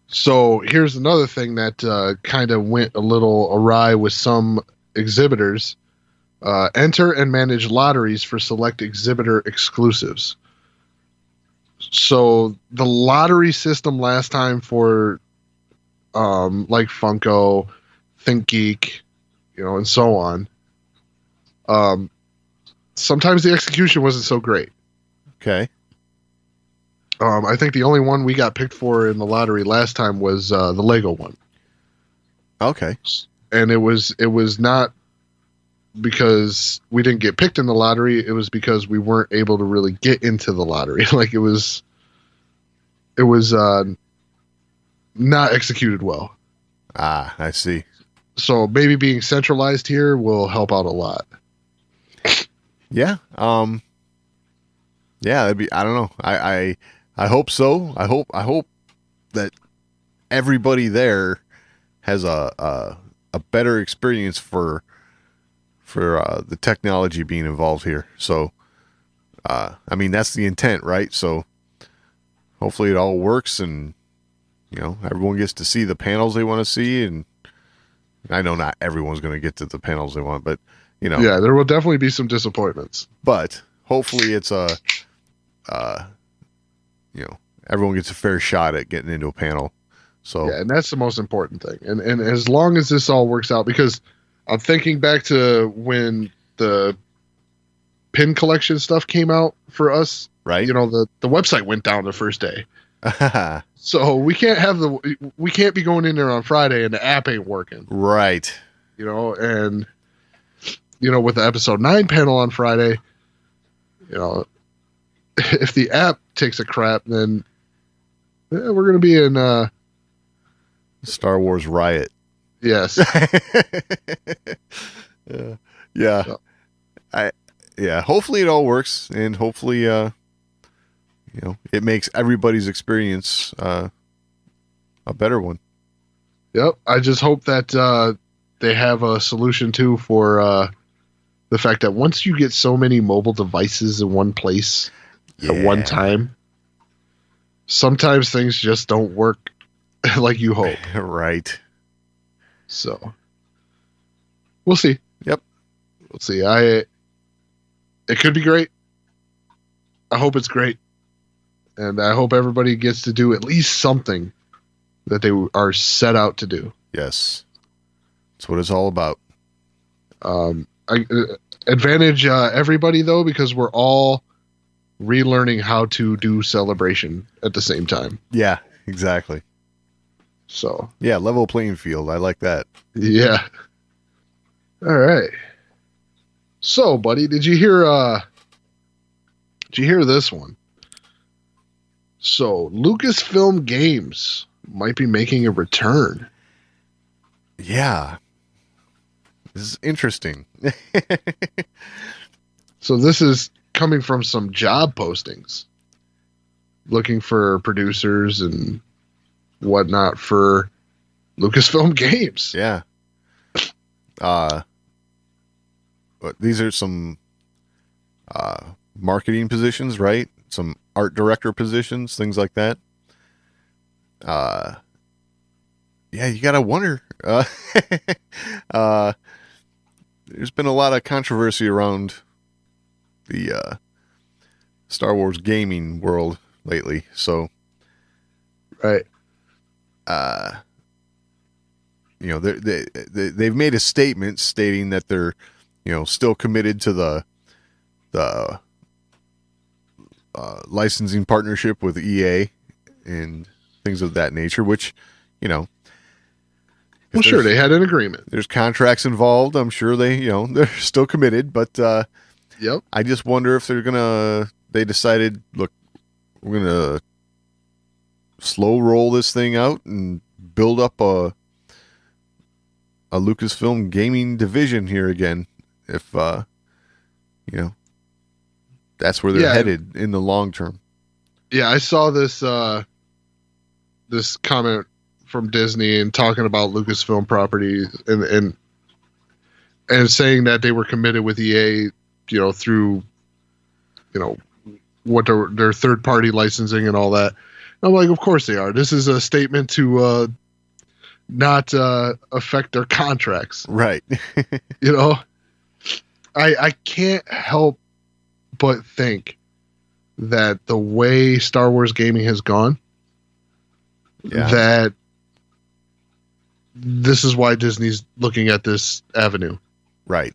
So here's another thing that kind of went a little awry with some exhibitors. Enter and manage lotteries for select exhibitor exclusives. So the lottery system last time for like Funko, ThinkGeek, you know, and so on. Sometimes the execution wasn't so great. Okay. I think the only one we got picked for in the lottery last time was the Lego one. Okay. And it was not because we didn't get picked in the lottery. It was because we weren't able to really get into the lottery. Like it was not executed well. Ah, I see. So maybe being centralized here will help out a lot. Yeah. Yeah, that'd be, I don't know. I hope so. I hope that everybody there has a better experience for the technology being involved here. So, I mean, that's the intent, right? So hopefully it all works and, you know, everyone gets to see the panels they want to see. And I know not everyone's going to get to the panels they want, but, you know. Yeah, there will definitely be some disappointments. But hopefully it's you know, everyone gets a fair shot at getting into a panel. So yeah, and that's the most important thing. And as long as this all works out, because I'm thinking back to when the pin collection stuff came out for us. Right. You know, the website went down the first day. So we can't be going in there on Friday and the app ain't working. Right. You know, and you know, with the episode 9 panel on Friday, you know, if the app takes a crap, then we're going to be in Star Wars riot. Yes. Yeah. So. Hopefully it all works, and hopefully, you know, it makes everybody's experience a better one. Yep. I just hope that they have a solution too for the fact that once you get so many mobile devices in one place at one time, sometimes things just don't work like you hope. Right. So we'll see. Yep. let's see. It could be great. I hope it's great, and I hope everybody gets to do at least something that they are set out to do. Yes, that's what it's all about. Advantage everybody though, because we're all relearning how to do Celebration at the same time. Yeah, exactly. So yeah, level playing field. I like that. Yeah. All right. So, buddy, did you hear this one? So, Lucasfilm Games might be making a return. Yeah. This is interesting. So, this is coming from some job postings. Looking for producers and whatnot for Lucasfilm Games. Yeah. But these are some marketing positions, right? Some art director positions, things like that. Yeah, you gotta wonder. There's been a lot of controversy around the Star Wars gaming world lately, so right. You know, they've made a statement stating that they're, you know, still committed to the licensing partnership with EA and things of that nature, which, you know, well, sure, they had an agreement. There's contracts involved. I'm sure they're still committed, but yep. I just wonder if they decided, look, we're gonna slow roll this thing out and build up a Lucasfilm gaming division here again. If you know, that's where they're headed in the long term. Yeah, I saw this this comment from Disney and talking about Lucasfilm properties and saying that they were committed with EA, you know, through, you know, what their third party licensing and all that. I'm like, of course they are. This is a statement to not affect their contracts. Right. You know, I can't help but think that the way Star Wars gaming has gone, that this is why Disney's looking at this avenue. Right.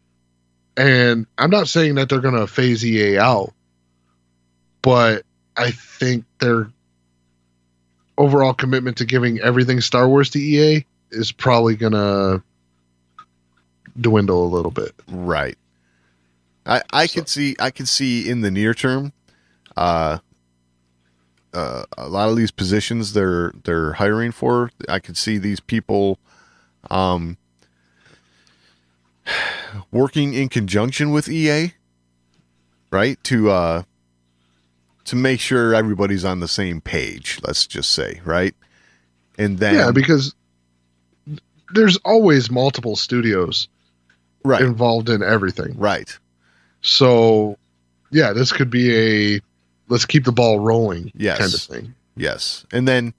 And I'm not saying that they're going to phase EA out, but I think their overall commitment to giving everything Star Wars to EA is probably going to dwindle a little bit. Right. I could see in the near term, a lot of these positions they're hiring for, I could see these people working in conjunction with EA, right? To make sure everybody's on the same page, let's just say, right? And then because there's always multiple studios involved in everything. Right. So, yeah, this could be a let's keep the ball rolling kind of thing. Yes. And then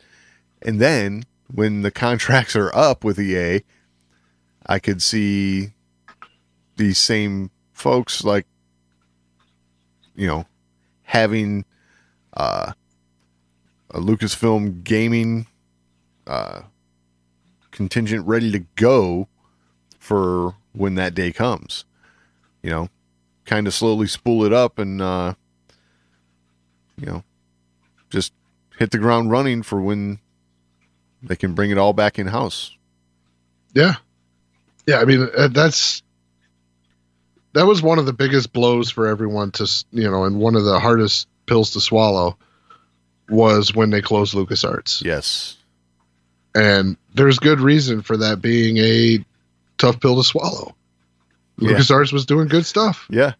when the contracts are up with EA, I could see these same folks, like, you know, having a Lucasfilm gaming contingent ready to go for when that day comes. You know, kind of slowly spool it up and you know, just hit the ground running for when they can bring it all back in house. Yeah. I mean, that was one of the biggest blows for everyone to, you know, and one of the hardest pills to swallow was when they closed LucasArts. Yes. And there's good reason for that being a tough pill to swallow. LucasArts was doing good stuff. Yeah.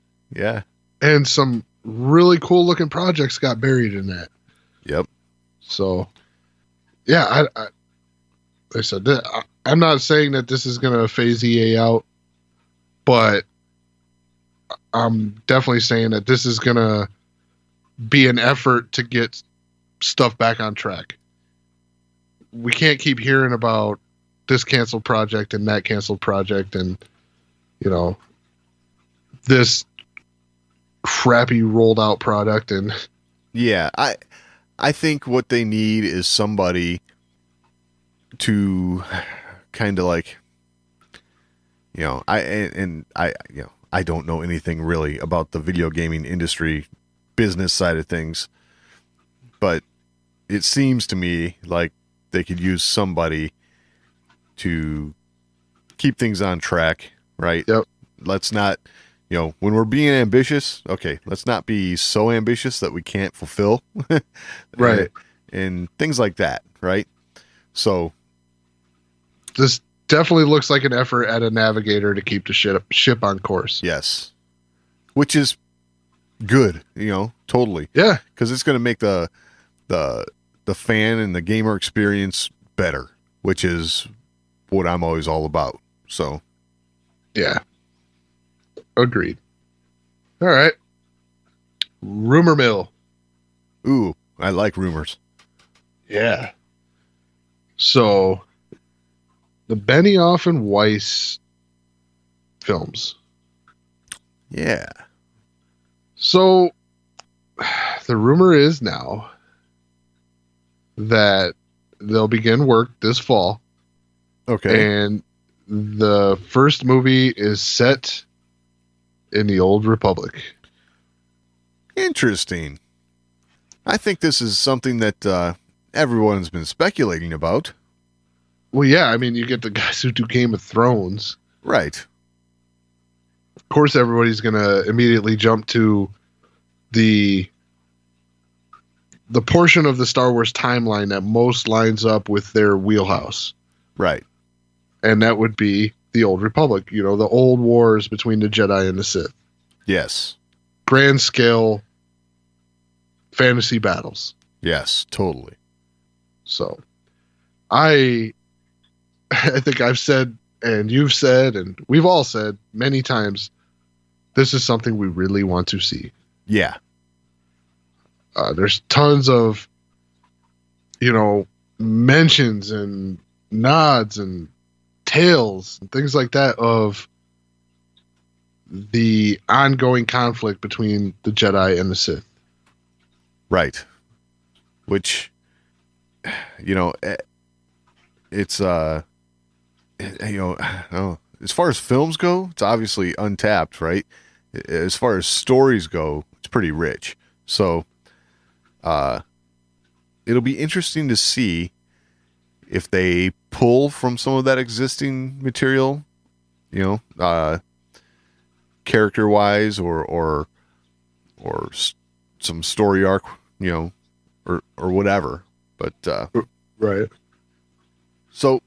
And some really cool looking projects got buried in that. Yep. So, yeah, like I said, I'm not saying that this is going to phase EA out, but I'm definitely saying that this is going to be an effort to get stuff back on track. We can't keep hearing about this canceled project and that canceled project, and, you know, this crappy rolled out product. And Yeah, I think what they need is somebody to kind of like, I don't know anything really about the video gaming industry business side of things, but it seems to me like they could use somebody to keep things on track, right? Yep. Let's not, when we're being ambitious, okay, let's not be so ambitious that we can't fulfill. Right. And things like that, right? So This definitely looks like an effort at a navigator to keep the ship on course. yes, which is good, totally. Yeah. Because it's going to make the fan and the gamer experience better, which is what I'm always all about. So Yeah. Agreed. All right. Rumor mill. ooh, I like rumors. Yeah. So the Benioff and Weiss films. Yeah. So the rumor is now that they'll begin work this fall, Okay. and the first movie is set in the Old Republic. Interesting. I think this is something that everyone's been speculating about. Well, yeah, I mean, you get the guys who do Game of Thrones. Right. Of course, everybody's going to immediately jump to the portion of the Star Wars timeline that most lines up with their wheelhouse. Right. And that would be the Old Republic, the old wars between the Jedi and the Sith. Yes. Grand scale fantasy battles. Yes, totally. So I think I've said, and you've said, and we've all said many times, this is something we really want to see. Yeah. There's tons of, mentions and nods and tales and things like that of the ongoing conflict between the Jedi and the Sith. Right. Which, it's, as far as films go, it's obviously untapped, right? As far as stories go, it's pretty rich. So, it'll be interesting to see if they pull from some of that existing material, character wise or some story arc, or whatever. But Right. so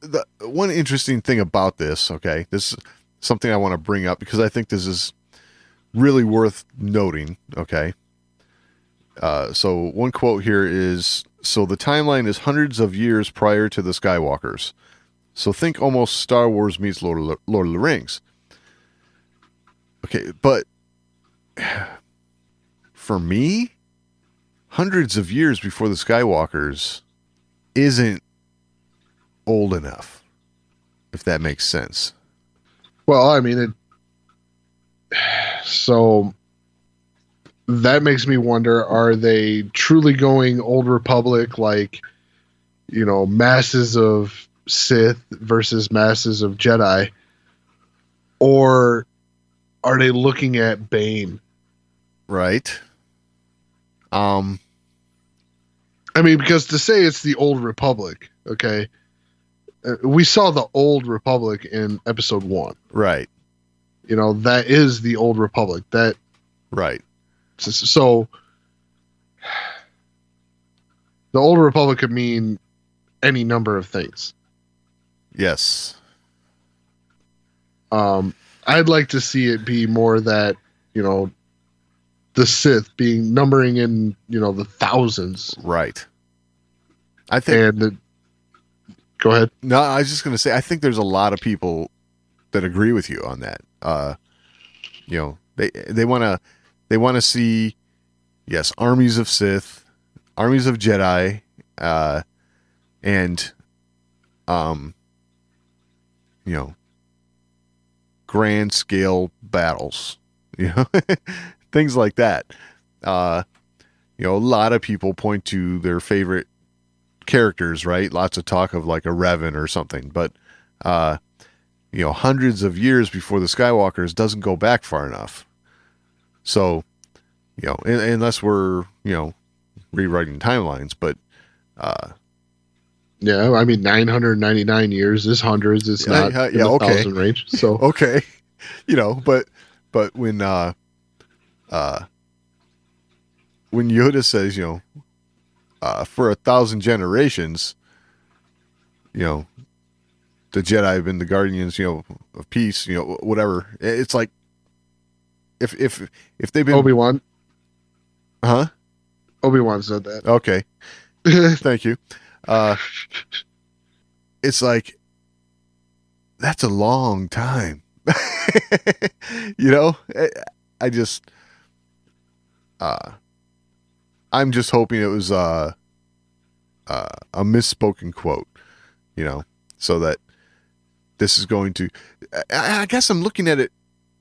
the one interesting thing about this, okay, this is something I want to bring up because I think this is really worth noting. Okay. So one quote here is, so the timeline is hundreds of years prior to the Skywalkers. So think almost Star Wars meets Lord of the Rings. Okay, but for me, hundreds of years before the Skywalkers isn't old enough, if that makes sense. Well, I mean, so that makes me wonder, are they truly going Old Republic, like, masses of Sith versus masses of Jedi? Or are they looking at Bane? Right. I mean, because to say it's the Old Republic, okay, we saw the Old Republic in Episode 1. Right. That is the Old Republic. Right. So the Old Republic could mean any number of things. Yes. I'd like to see it be more that, the Sith being numbering in, the thousands. Right. I think. Go ahead. No, I was just going to say, I think there's a lot of people that agree with you on that. They want to see, yes, armies of Sith, armies of Jedi, and grand scale battles, you know, things like that. A lot of people point to their favorite characters, right? Lots of talk of like a Revan or something, but hundreds of years before the Skywalkers doesn't go back far enough. So, unless we're, rewriting timelines, but yeah, I mean 999 years is hundreds. It's not in the okay. 1,000 range. So okay, but when Yoda says, for 1,000 generations, the Jedi have been the guardians, of peace, whatever. It's like if they've been Obi-Wan Huh? Obi-Wan said that. Okay. Thank you. It's like that's a long time. I just I'm just hoping it was a misspoken quote, so that this is going to I guess I'm looking at it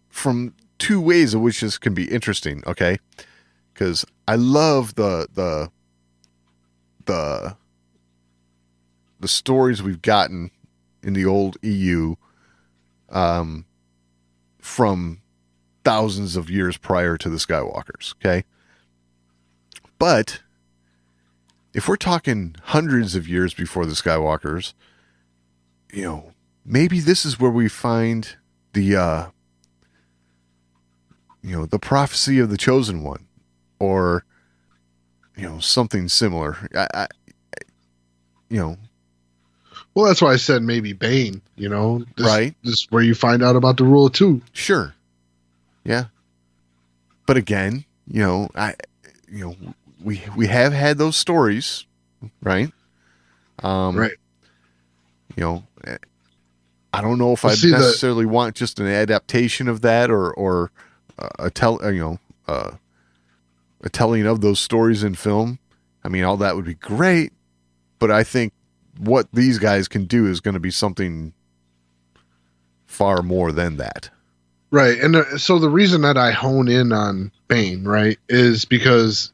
from two ways of which this can be interesting, okay? Because I love the stories we've gotten in the old EU from thousands of years prior to the Skywalkers, okay? But if we're talking hundreds of years before the Skywalkers, maybe this is where we find the the prophecy of the chosen one, or something similar. Well, that's why I said maybe Bane. Right? This is where you find out about the rule of two. Sure. Yeah. But again, we have had those stories, right? Right. I don't know if I necessarily want just an adaptation of that, or a telling of those stories in film. I mean, all that would be great, but I think what these guys can do is going to be something far more than that. Right. And so the reason that I hone in on Bane, right, is because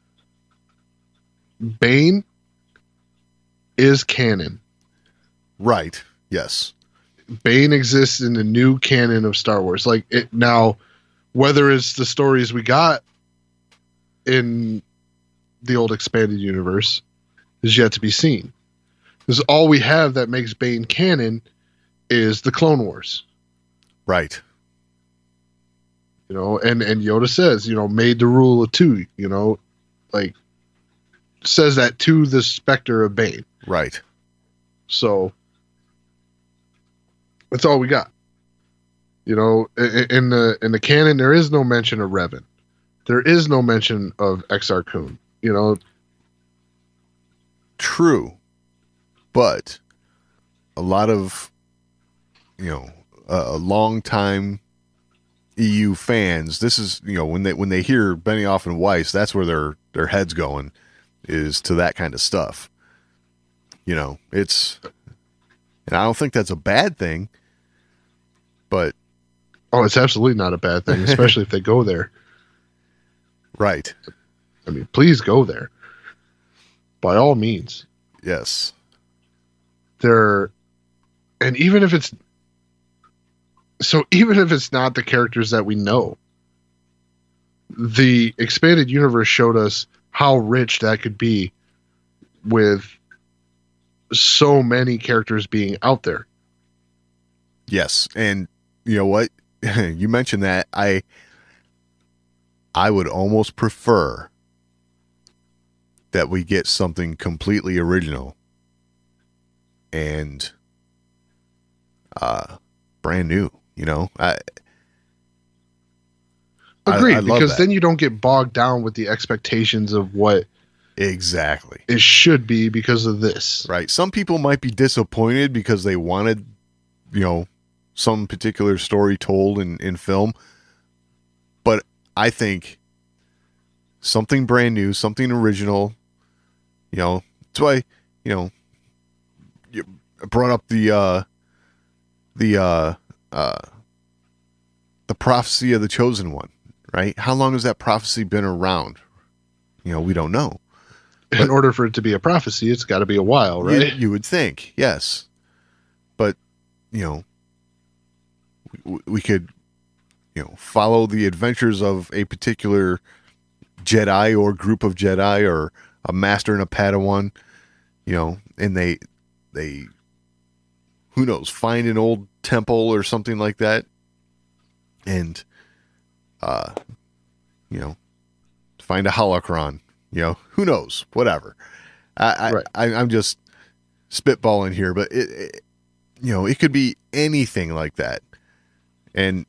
Bane is canon. Right. Yes. Bane exists in the new canon of Star Wars. Like it now, whether it's the stories we got in the old expanded universe is yet to be seen. Because all we have that makes Bane canon is the Clone Wars. Right. And Yoda says, made the rule of two, like says that to the specter of Bane. Right. So that's all we got. In the canon, there is no mention of Revan. There is no mention of Exar Kun. True. But a lot of, a long time EU fans, this is, when they hear Benioff and Weiss, that's where their head's going, is to that kind of stuff. It's, and I don't think that's a bad thing, but. Oh, it's absolutely not a bad thing, especially if they go there. Right. I mean, please go there. By all means. Yes. And even if it's not the characters that we know, the expanded universe showed us how rich that could be with so many characters being out there. Yes. And you know what? You mentioned that. I would almost prefer that we get something completely original and brand new. Agreed, because that. then you don't get bogged down with the expectations of what exactly it should be because of this. Right. Some people might be disappointed because they wanted, some particular story told in film. But I think something brand new, something original, that's why, you brought up the the prophecy of the chosen one, right? How long has that prophecy been around? We don't know. In order for it to be a prophecy, it's got to be a while, right? You would think, yes. But, we could, follow the adventures of a particular Jedi or group of Jedi or a master and a Padawan, and they, who knows, find an old temple or something like that. And, find a holocron, who knows, whatever. I'm just spitballing here, but it could be anything like that. And,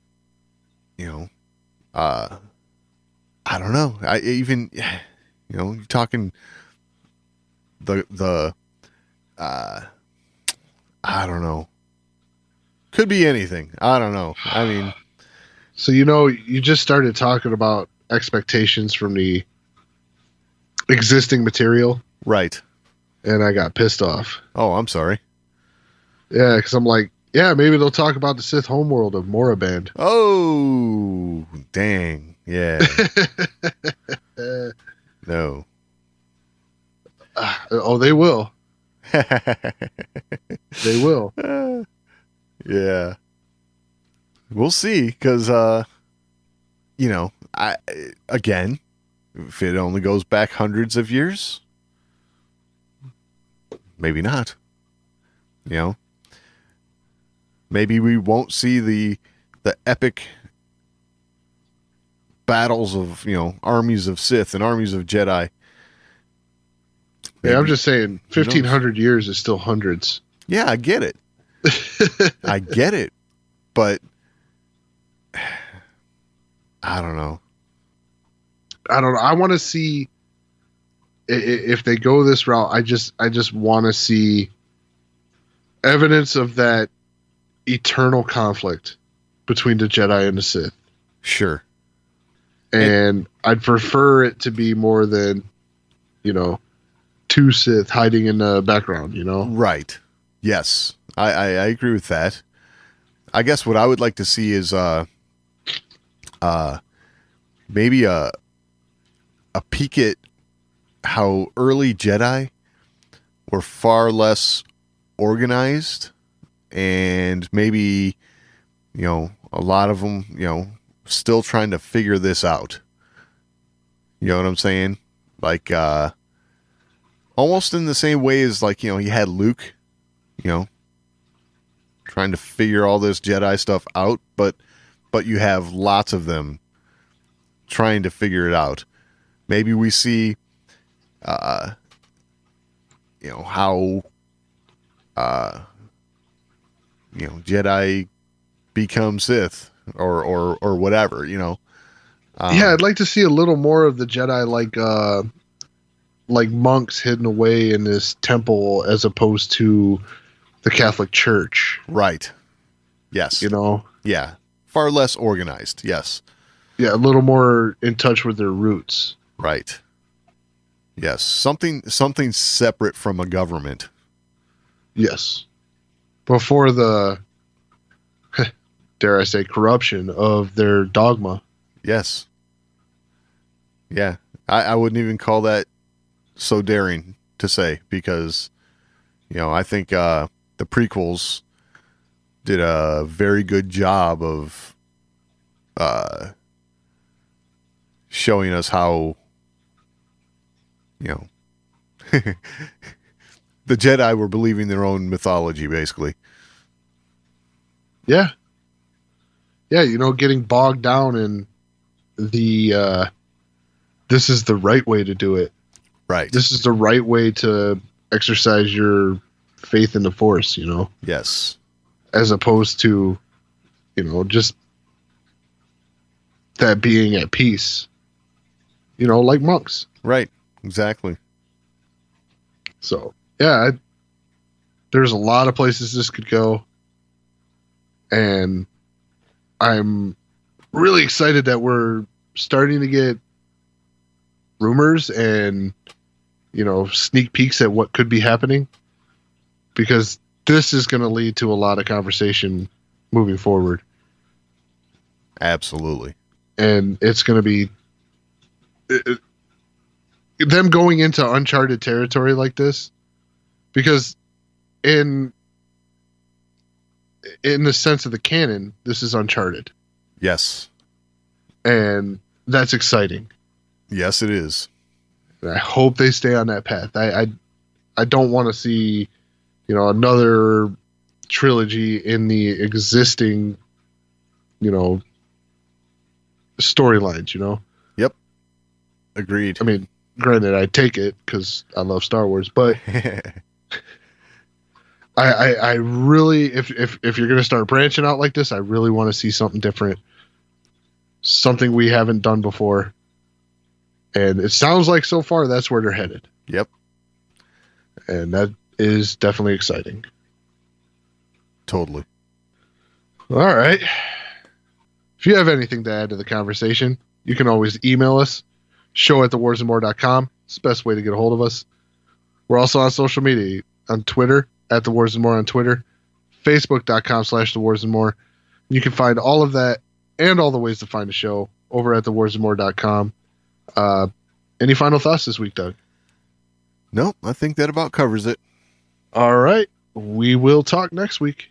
I don't know. You're talking I don't know. Could be anything. I don't know. I mean, so, you just started talking about expectations from the existing material. Right. And I got pissed off. Oh, I'm sorry. Yeah, because I'm like, yeah, maybe they'll talk about the Sith homeworld of Moraband. Oh, dang. Yeah. No. Oh, they will. They will. Yeah. We'll see, because, again, if it only goes back hundreds of years, maybe not. Maybe we won't see the epic battles of, armies of Sith and armies of Jedi. Yeah, I'm just saying 1,500 years is still hundreds. Yeah, I get it. I get it. But I don't know. I want to see if they go this route. I just want to see evidence of that eternal conflict between the Jedi and the Sith. Sure. And I'd prefer it to be more than, two Sith hiding in the background, Right. Yes. I agree with that. I guess what I would like to see is maybe a peek at how early Jedi were far less organized, and maybe, a lot of them, still trying to figure this out. You know what I'm saying? Like, almost in the same way as, like, you had Luke, trying to figure all this Jedi stuff out, but you have lots of them trying to figure it out. Maybe we see, how, Jedi become Sith or whatever, yeah, I'd like to see a little more of the Jedi, like monks hidden away in this temple as opposed to the Catholic Church. Right. Yes. Yeah. Far less organized. Yes. Yeah, a little more in touch with their roots. Right. Yes. Something separate from a government. Yes. Before the, dare I say, corruption of their dogma. Yes. Yeah. I wouldn't even call that so daring to say, because, I think the prequels did a very good job of showing us how, the Jedi were believing their own mythology, basically. Yeah. Yeah, getting bogged down in the this is the right way to do it. Right. This is the right way to exercise your faith in the Force, Yes. As opposed to, just that being at peace, like monks. Right. Exactly. So, yeah, there's a lot of places this could go. And I'm really excited that we're starting to get rumors and, sneak peeks at what could be happening, because this is going to lead to a lot of conversation moving forward. Absolutely. And it's going to be them going into uncharted territory like this, because in the sense of the canon, this is uncharted, Yes. and that's exciting. Yes, it is. And I hope they stay on that path. I don't want to see, another trilogy in the existing, storylines. Yep. Agreed. I mean, granted, I take it because I love Star Wars, but I really, if you're gonna start branching out like this, I really want to see something different, something we haven't done before, and it sounds like so far that's where they're headed. Yep. And that is definitely exciting. Totally. All right. If you have anything to add to the conversation, you can always email us, show@thewarsandmore.com. It's the best way to get a hold of us. We're also on social media, on Twitter, @thewarsandmore on Twitter, facebook.com/thewarsandmore. You can find all of that and all the ways to find the show over at thewarsandmore.com. Any final thoughts this week, Doug? Nope, I think that about covers it. All right. We will talk next week.